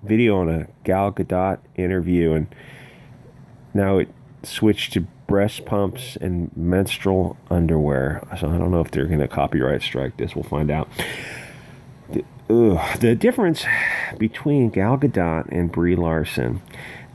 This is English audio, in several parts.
video on a Gal Gadot interview, and now it switched to breast pumps and menstrual underwear. So I don't know if they're going to copyright strike this. We'll find out. The difference between Gal Gadot and Brie Larson.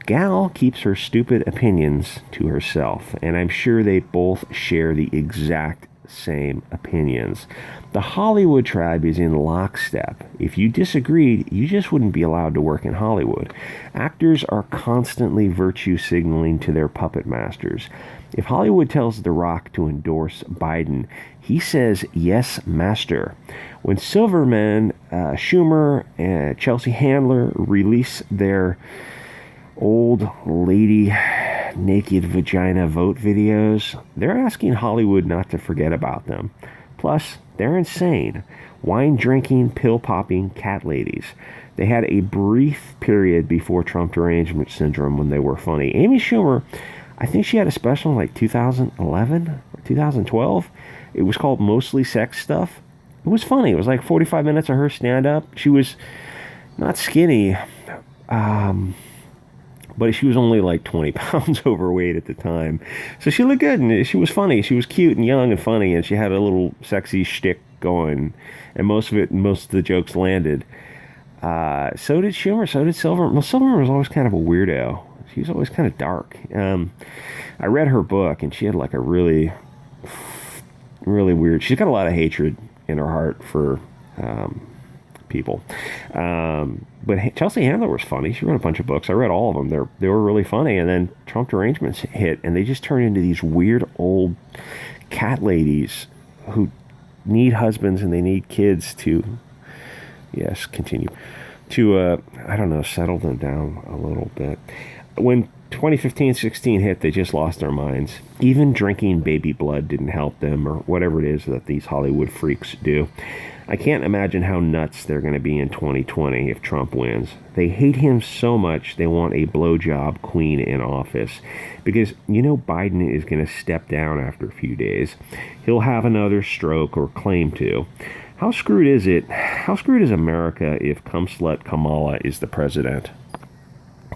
Gal keeps her stupid opinions to herself, and I'm sure they both share the exact same opinions. The Hollywood tribe is in lockstep. If you disagreed, you just wouldn't be allowed to work in Hollywood. Actors are constantly virtue signaling to their puppet masters. If Hollywood tells The Rock to endorse Biden, he says, "Yes, master." When Silverman, Schumer, and Chelsea Handler release their old lady naked vagina vote videos, they're asking Hollywood not to forget about them. Plus, they're insane. Wine drinking, pill popping cat ladies. They had a brief period before Trump derangement syndrome when they were funny. Amy Schumer, I think she had a special in like 2011 or 2012. It was called Mostly Sex Stuff. It was funny. It was like 45 minutes of her stand-up. She was not skinny, but she was only like 20 pounds overweight at the time. So she looked good, and she was funny. She was cute and young and funny, and she had a little sexy shtick going, and most of the jokes landed. So did Schumer, so did Silverman. Well, Silverman was always kind of a weirdo. She was always kind of dark. I read her book, and she had like a really, really weird... She's got a lot of hatred in her heart for people. But Chelsea Handler was funny. She wrote a bunch of books. I read all of them. They were really funny. And then Trump derangements hit, and they just turned into these weird old cat ladies who need husbands and they need kids to, yes, continue, to, I don't know, settle them down a little bit. When 2015-16 hit, they just lost their minds. Even drinking baby blood didn't help them, or whatever it is that these Hollywood freaks do. I can't imagine how nuts they're going to be in 2020 if Trump wins. They hate him so much they want a blowjob queen in office. Because, you know, Biden is going to step down after a few days. He'll have another stroke or claim to. How screwed is it? How screwed is America if cum-slut Kamala is the president?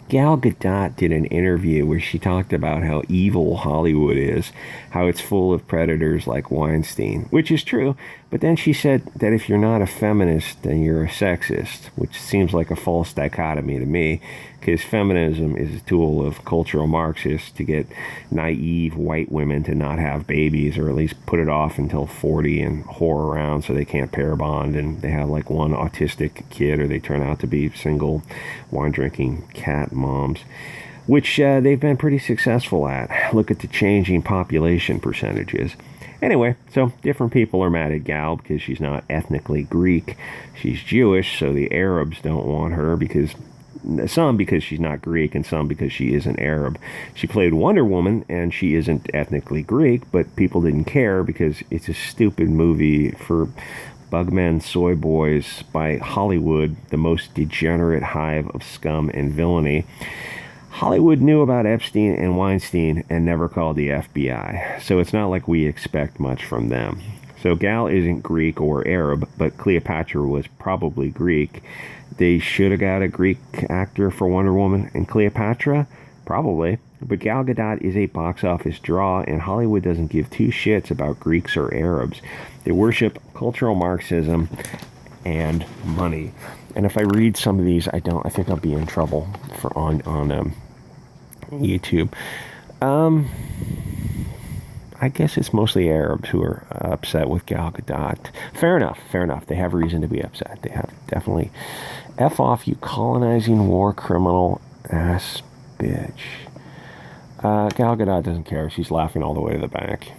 Gal Gadot did an interview where she talked about how evil Hollywood is, how it's full of predators like Weinstein, which is true, but then she said that if you're not a feminist, then you're a sexist, which seems like a false dichotomy to me, because feminism is a tool of cultural Marxists to get naive white women to not have babies, or at least put it off until 40 and whore around so they can't pair bond and they have like one autistic kid, or they turn out to be single wine-drinking cat moms, which they've been pretty successful at. Look at the changing population percentages. Anyway, so different people are mad at Gal because she's not ethnically Greek. She's Jewish, so the Arabs don't want her because... Some because she's not Greek, and some because she isn't Arab. She played Wonder Woman, and she isn't ethnically Greek, but people didn't care because it's a stupid movie for bugmen, soy boys by Hollywood, the most degenerate hive of scum and villainy. Hollywood knew about Epstein and Weinstein and never called the FBI, so it's not like we expect much from them. So Gal isn't Greek or Arab, but Cleopatra was probably Greek. They should have got a Greek actor for Wonder Woman and Cleopatra, probably. But Gal Gadot is a box office draw, and Hollywood doesn't give two shits about Greeks or Arabs. They worship cultural Marxism and money. And if I read some of these, I think I'll be in trouble for on YouTube. I guess it's mostly Arabs who are upset with Gal Gadot. Fair enough. They have reason to be upset. They have definitely. F off, you colonizing war criminal ass bitch. Gal Gadot doesn't care. She's laughing all the way to the bank.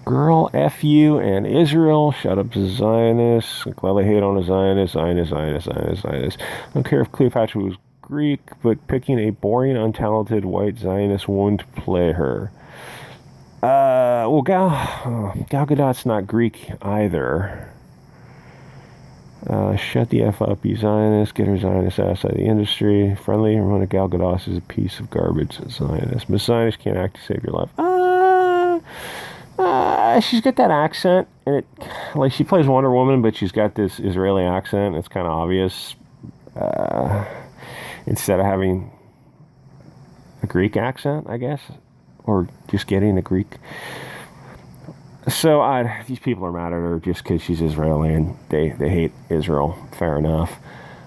Girl, F you and Israel. Shut up, Zionists. Gladly hate on a Zionist. Zionist. I don't care if Cleopatra was Greek, but picking a boring, untalented white Zionist won't play her. Well, Gal Gadot's not Greek either. Shut the F up, you Zionist. Get her Zionist ass out of the industry. Friendly, Ramona Gal Gadot is a piece of garbage. Zionist. Miss Zionist can't act to save your life. She's got that accent, and it, like, she plays Wonder Woman, but she's got this Israeli accent. It's kind of obvious. instead of having a Greek accent, I guess, or just getting a Greek. So these people are mad at her just because she's Israeli and they hate Israel. Fair enough.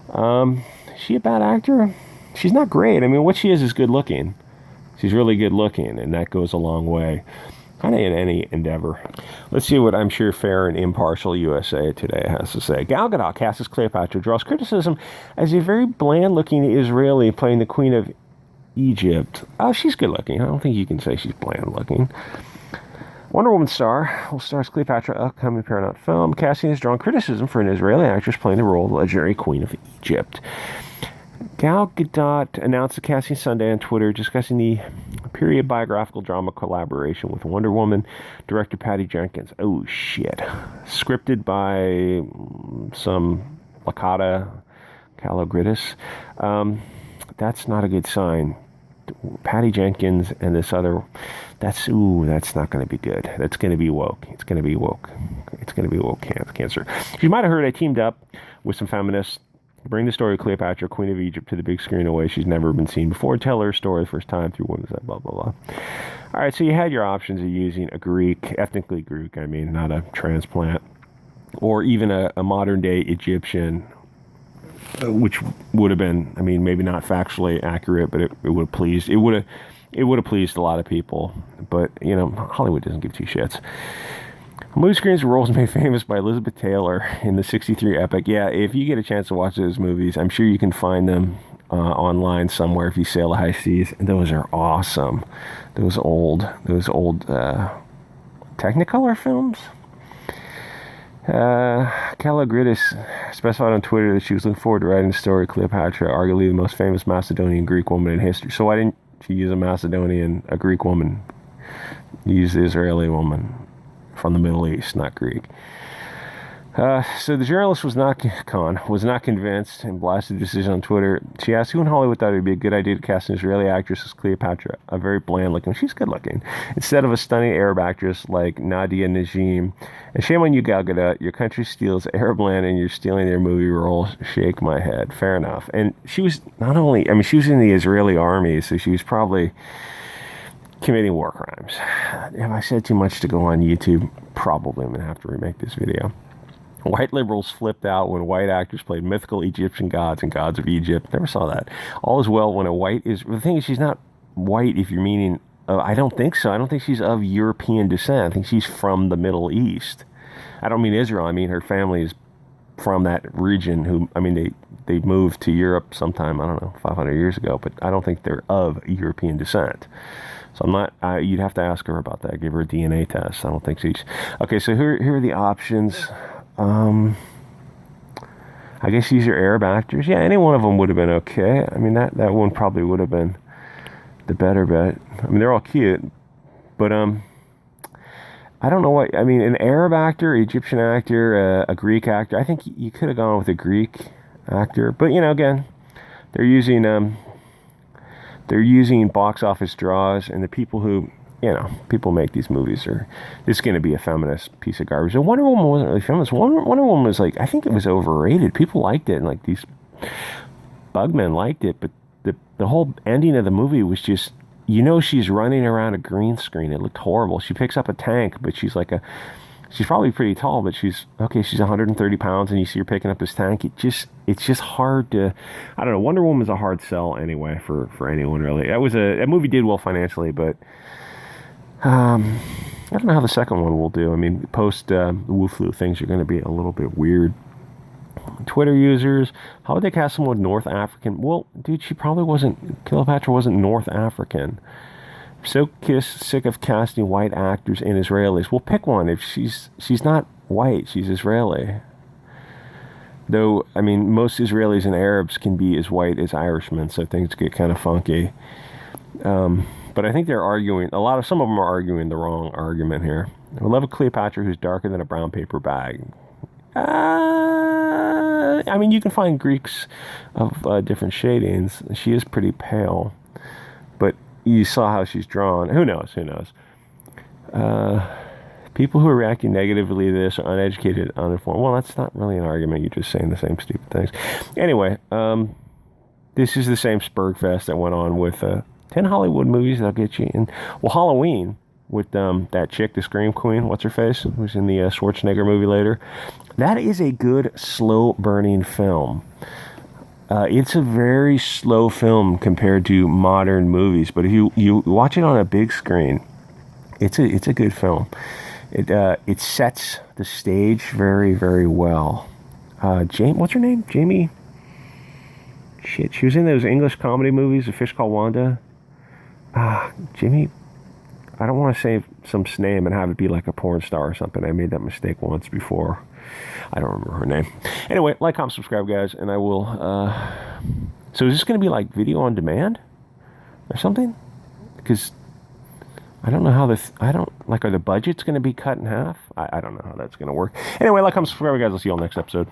Is she a bad actor? She's not great. I mean, what she is good looking. She's really good looking, and that goes a long way. Kind of in any endeavor. Let's see what I'm sure fair and impartial USA Today has to say. Gal Gadot, cast as Cleopatra, draws criticism as a very bland-looking Israeli playing the Queen of Egypt. Oh, she's good looking. I don't think you can say she's bland-looking. Wonder Woman star will star as Cleopatra, upcoming Paramount film. Casting has drawn criticism for an Israeli actress playing the role of the legendary Queen of Egypt. Gal Gadot announced the casting Sunday on Twitter, discussing the period biographical drama collaboration with Wonder Woman director Patty Jenkins. Oh, shit. Scripted by some Lakata Kalogridis. That's not a good sign. Patty Jenkins and this other, that's not going to be good. That's going to be woke. It's going to be woke. It's going to be woke cancer. You might have heard I teamed up with some feminists to bring the story of Cleopatra, Queen of Egypt, to the big screen in a way she's never been seen before. Tell her story the first time through women's blah, blah, blah. All right, so you had your options of using a Greek, ethnically Greek, I mean, not a transplant, or even a modern-day Egyptian, which would have been, I mean, maybe not factually accurate, but it would have pleased, it would have pleased a lot of people. But, you know, Hollywood doesn't give two shits. Movie screens were roles made famous by Elizabeth Taylor in the 63 epic. Yeah, if you get a chance to watch those movies, I'm sure you can find them online somewhere if you sail the high seas. And those are awesome. Those old Technicolor films. Kalogridis specified on Twitter that she was looking forward to writing the story of Cleopatra, arguably the most famous Macedonian Greek woman in history. So why didn't she use a Greek woman? Use the Israeli woman from the Middle East, not Greek. So the journalist was not convinced and blasted the decision on Twitter. She asked who in Hollywood thought it would be a good idea to cast an Israeli actress as Cleopatra, a very bland looking, she's good looking, instead of a stunning Arab actress like Nadia Najim. And shame on you, Gal Gadot. Your country steals Arab land and you're stealing their movie roles. Shake my head. Fair enough. And she was she was in the Israeli army, so she was probably committing war crimes. If I said too much to go on YouTube, probably I'm going to have to remake this video. White liberals flipped out when white actors played mythical Egyptian gods and gods of Egypt. Never saw that. All is well when a white is... The thing is, she's not white if you're meaning... I don't think so. I don't think she's of European descent. I think she's from the Middle East. I don't mean Israel. I mean her family is from that region they moved to Europe sometime, 500 years ago, but I don't think they're of European descent. So I'm not, you'd have to ask her about that. Give her a DNA test. I don't think she's... Okay, so here are the options. I guess these are Arab actors. Yeah, any one of them would have been okay. I mean, that one probably would have been the better bet. I mean, they're all cute, but I don't know what... I mean, an Arab actor, Egyptian actor, a Greek actor. I think you could have gone with a Greek actor, but again, they're using box office draws, and the people who people make these movies this is going to be a feminist piece of garbage. And Wonder Woman wasn't really feminist. Wonder Woman was I think it was overrated. People liked it, and these bugmen liked it, but the whole ending of the movie was just, she's running around a green screen. It looked horrible. She picks up a tank, but she's probably pretty tall, but she's 130 pounds, and you see her picking up this tank. It's just hard to, I don't know. Wonder Woman's a hard sell anyway for anyone, really. That movie did well financially, but I don't know how the second one will do. I mean, post Wu Flu, things are going to be a little bit weird. Twitter users, how would they cast someone North African? Well, dude, Cleopatra wasn't North African. So sick of casting white actors and Israelis. Well, pick one. If she's not white, she's Israeli. Though, I mean, most Israelis and Arabs can be as white as Irishmen, so things get kind of funky. But I think they're arguing, some of them are arguing the wrong argument here. I love a Cleopatra who's darker than a brown paper bag. I mean, you can find Greeks of different shadings. She is pretty pale, but you saw how she's drawn. Who knows? People who are reacting negatively to this are uneducated, uninformed. Well, that's not really an argument. You're just saying the same stupid things. Anyway, This is the same Spurgfest that went on with 10 Hollywood movies that'll get you in. Well, Halloween with that chick, the Scream Queen, what's her face, who's in the Schwarzenegger movie later. That is a good slow-burning film. It's a very slow film compared to modern movies, but if you watch it on a big screen, it's a good film. It sets the stage very, very well. What's her name? Jamie? Shit, she was in those English comedy movies, A Fish Called Wanda. Jamie, I don't want to say some name and have it be like a porn star or something. I made that mistake once before. I don't remember her name. Anyway, like, comment, subscribe, guys, and I will... So is this going to be like video on demand or something? Because I don't know how this... are the budgets going to be cut in half? I don't know how that's going to work. Anyway, like, comment, subscribe, guys. I'll see you all next episode.